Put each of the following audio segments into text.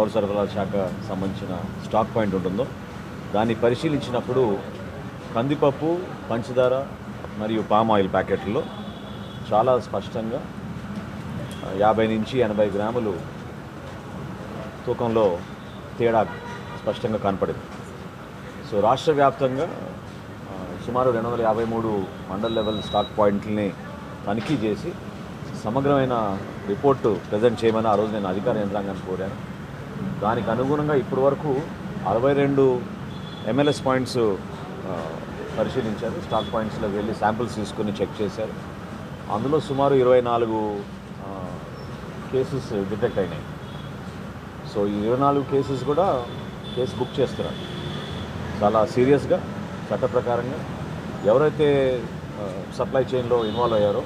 పౌర సరఫరాల శాఖ సంబంధించిన స్టాక్ పాయింట్ ఉంటుందో దాన్ని పరిశీలించినప్పుడు కందిపప్పు, పంచదార మరియు పామ్ ఆయిల్ ప్యాకెట్లలో చాలా స్పష్టంగా 50 నుంచి 80 గ్రాములు తూకంలో తేడా స్పష్టంగా కనపడింది. సో రాష్ట్ర వ్యాప్తంగా సుమారు 253 మండల్ లెవెల్ స్టాక్ పాయింట్లని తనిఖీ చేసి సమగ్రమైన రిపోర్టు ప్రజెంట్ చేయమని ఆ రోజు నేను అధికార యంత్రాంగాన్ని కోరాను. దానికి అనుగుణంగా ఇప్పటి వరకు 62 MLS పాయింట్స్ పరిశీలించారు. స్టాక్ పాయింట్స్లోకి వెళ్ళి శాంపిల్స్ తీసుకుని చెక్ చేశారు. అందులో సుమారు 24 కేసెస్ డిటెక్ట్ అయినాయి. సో ఈ 24 కేసెస్ కూడా కేసు బుక్ చేస్తున్నారు. చాలా సీరియస్గా చట్ట ప్రకారంగా ఎవరైతే సప్లై చైన్లో ఇన్వాల్వ్ అయ్యారో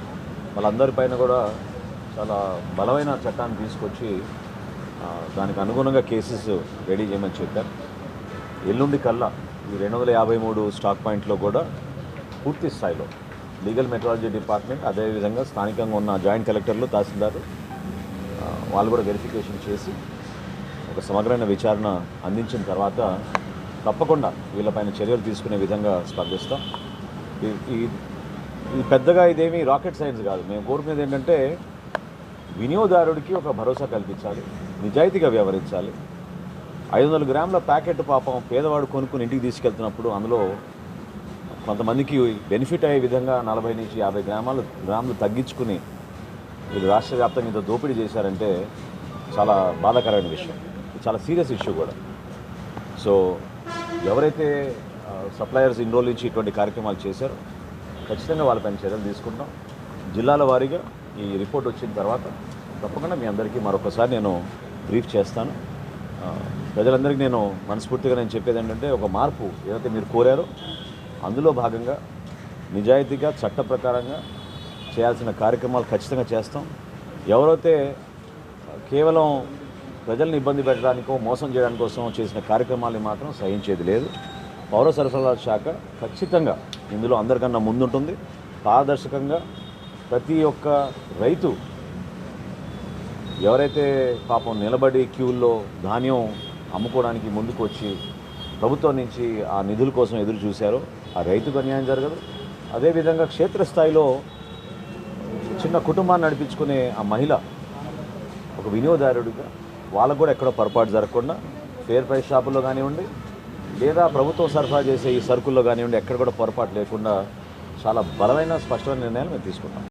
వాళ్ళందరిపైన కూడా చాలా బలమైన చట్టాన్ని తీసుకొచ్చి దానికి అనుగుణంగా కేసెస్ రెడీ చేయమని చెప్పారు. ఎల్లుండి కల్లా ఈ 253 స్టాక్ పాయింట్లో కూడా పూర్తి స్థాయిలో లీగల్ మెట్రాలజీ డిపార్ట్మెంట్, అదేవిధంగా స్థానికంగా ఉన్న జాయింట్ కలెక్టర్లు, తహసీల్దారు వాళ్ళు కూడా వెరిఫికేషన్ చేసి ఒక సమగ్రమైన విచారణ అందించిన తర్వాత తప్పకుండా వీళ్ళపైన చర్యలు తీసుకునే విధంగా స్పందిస్తాం. ఈ పెద్దగా ఇదేమీ రాకెట్ సైన్స్ కాదు. మేము కోరుకునేది ఏంటంటే వినియోగదారుడికి ఒక భరోసా కల్పించాలి, నిజాయితీగా వ్యవహరించాలి. 500 గ్రాముల ప్యాకెట్ పాపం పేదవాడు కొనుక్కుని ఇంటికి తీసుకెళ్తున్నప్పుడు అందులో కొంతమందికి బెనిఫిట్ అయ్యే విధంగా 40 నుంచి 50 గ్రాములు తగ్గించుకుని వీళ్ళు రాష్ట్ర వ్యాప్తంగా ఇంత దోపిడీ చేశారంటే చాలా బాధాకరమైన విషయం. చాలా సీరియస్ ఇష్యూ కూడా. సో ఎవరైతే సప్లయర్స్ ఇన్ని రోజుల నుంచి ఇటువంటి కార్యక్రమాలు చేశారో ఖచ్చితంగా వాళ్ళపైన చర్యలు తీసుకుంటాం. జిల్లాల వారీగా ఈ రిపోర్ట్ వచ్చిన తర్వాత తప్పకుండా మీ అందరికీ మరొకసారి నేను బ్రీఫ్ చేస్తాను. ప్రజలందరికీ నేను మనస్ఫూర్తిగా చెప్పేది ఏంటంటే ఒక మార్పు ఏదైతే మీరు కోరారో అందులో భాగంగా నిజాయితీగా చట్ట ప్రకారంగా చేయాల్సిన కార్యక్రమాలు ఖచ్చితంగా చేస్తాం. ఎవరైతే కేవలం ప్రజల్ని ఇబ్బంది పెట్టడానికో మోసం చేయడానికి కోసం చేసిన కార్యక్రమాలని మాత్రం సహించేది లేదు. పౌర సరఫరాల శాఖ ఖచ్చితంగా ఇందులో అందరికన్నా ముందుంటుంది. పారదర్శకంగా ప్రతి ఒక్క రైతు ఎవరైతే పాపం నిలబడి క్యూల్లో ధాన్యం అమ్ముకోవడానికి ముందుకు వచ్చి ప్రభుత్వం నుంచి ఆ నిధుల కోసం ఎదురు చూశారో ఆ రైతుకు అన్యాయం జరగదు. అదేవిధంగా క్షేత్రస్థాయిలో చిన్న కుటుంబాన్ని నడిపించుకునే ఆ మహిళ ఒక వినియోగదారుడిగా వాళ్ళకు కూడా ఎక్కడో పొరపాటు జరగకుండా ఫేర్ ప్రైస్ షాపుల్లో కానివ్వండి లేదా ప్రభుత్వం సరఫరా చేసే ఈ సరుకుల్లో కానివ్వండి ఎక్కడ కూడా పొరపాటు లేకుండా చాలా బలమైన స్పష్టమైన నిర్ణయాలు మేము తీసుకుంటాం.